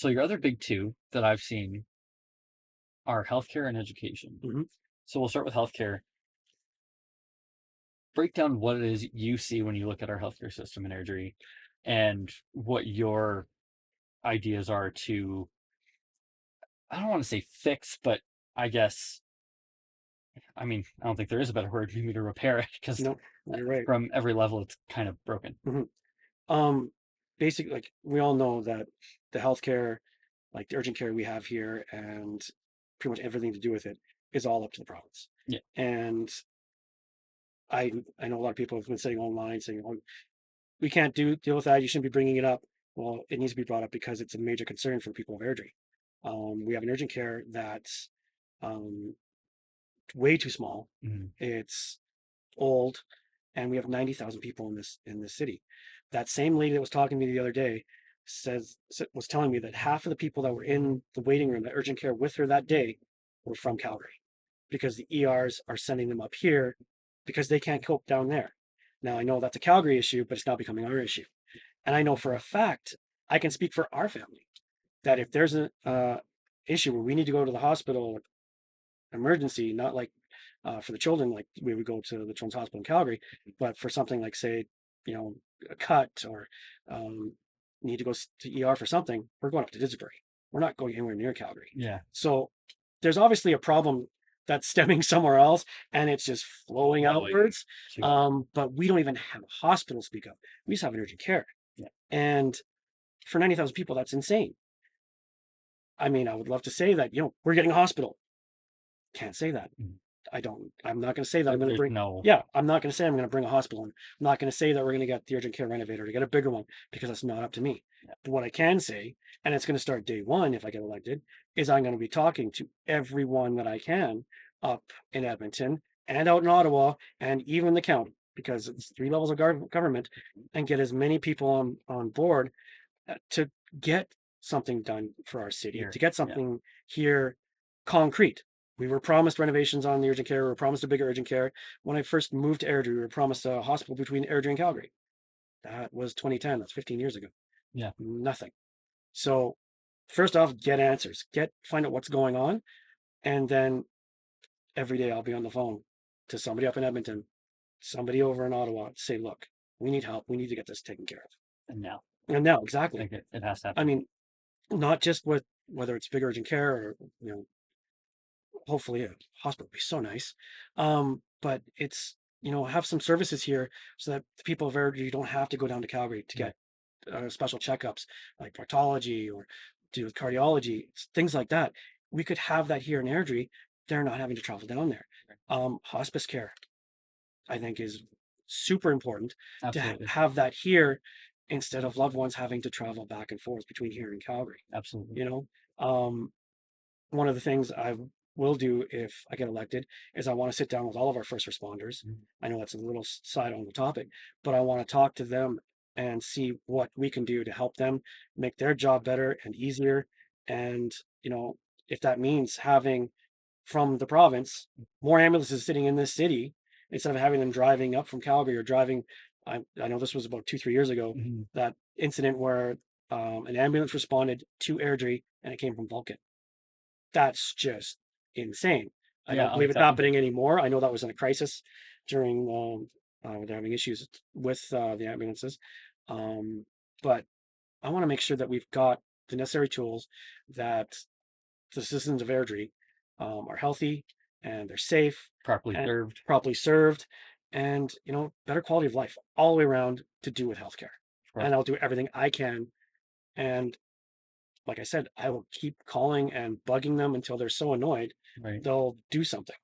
So your other big two that I've seen are healthcare and education. Hmm. So we'll start with healthcare. Break down what it is you see when you look at our healthcare system in Airdrie and what your ideas are to, I don't want to say fix, but I guess, I mean, I don't think there is a better word, maybe to repair it, because No, you're right. from every level it's kind of broken. Hmm. Um, Basically, like we all know that the healthcare, like the urgent care we have here, and pretty much everything to do with it, is all up to the province. Yeah. And I know a lot of people have been saying online saying, "Oh, we can't deal with that. You shouldn't be bringing it up." Well, it needs to be brought up because it's a major concern for people of Airdrie. We have an urgent care that's um, way too small. Mhm. It's old, and we have 90,000 people in this city. That same lady that was talking to me the other day was telling me that half of the people that were in the waiting room at urgent care with her that day were from Calgary because the ERs are sending them up here because they can't cope down there. Now I know that's a Calgary issue, but it's now becoming our issue. And I know for a fact, I can speak for our family, that if there's an issue where we need to go to the hospital, emergency, not like for the children, like we would go to the Children's Hospital in Calgary, but for something like, say, you know, a cut or um, need to go to ER for something, we're going up to Disbury. We're not going anywhere near Calgary. Yeah. So there's obviously a problem that's stemming somewhere else and it's just flowing outwards. So, But we don't even have a hospital to speak of. We just have an urgent care. yeah. And for 90,000 people, that's insane. I mean, I would love to say that, we're getting a hospital. Can't say that. Mhm. I'm not going to say that I'm going to There's bring, no, yeah, I'm not going to say I'm going to bring a hospital in. I'm not going to say that we're going to get the urgent care renovated or get a bigger one because that's not up to me. yeah. But what I can say, and it's going to start day one if I get elected, is I'm going to be talking to everyone that I can up in Edmonton and out in Ottawa and even the county because it's three levels of government and get as many people on board to get something done for our city, Here. to get Yeah. something here concrete. We were promised renovations on the urgent care. We were promised a bigger urgent care. When I first moved to Airdrie, we were promised a hospital between Airdrie and Calgary. That was 2010. That's 15 years ago. Yeah. Nothing. So first off, get answers. Find out what's going on. And then every day I'll be on the phone to somebody up in Edmonton, somebody over in Ottawa, to say, look, we need help. We need to get this taken care And now of. And now, I exactly. think it has to I happen. mean, not just with whether it's big urgent care or, hopefully a hospital would be so nice. But it's, have some services here so that the people of Airdrie don't have to go down to Calgary to Right. get special checkups like proctology or do with cardiology, things like that. We could have that here in Airdrie. They're not having to travel down there. Hospice care, I think, is super important to Absolutely. have that here instead of loved ones having to travel back and forth between here and Calgary. Absolutely. You know, um, one of the things I will do if I get elected is I want to sit down with all of our first responders. Mhm. I know that's a little side on the topic, but I want to talk to them and see what we can do to help them make their job better and easier. And, if that means having from the province more ambulances sitting in this city instead of having them driving up from Calgary or driving. I know this was about 2, 3 years ago, Mhm. that incident where an ambulance responded to Airdrie and it came from Vulcan. That's just insane. I Yeah, don't believe it's unacceptable. happening anymore. I know that was in a crisis during they're having issues with the ambulances. Um, but I want to make sure that we've got the necessary tools, that the citizens of Airdrie are healthy and they're safe Properly and served. properly served and, better quality of life all the way around to do with healthcare. Of course. And I'll do everything I can. And like I said, I will keep calling and bugging them until they're so annoyed Right. they'll do something.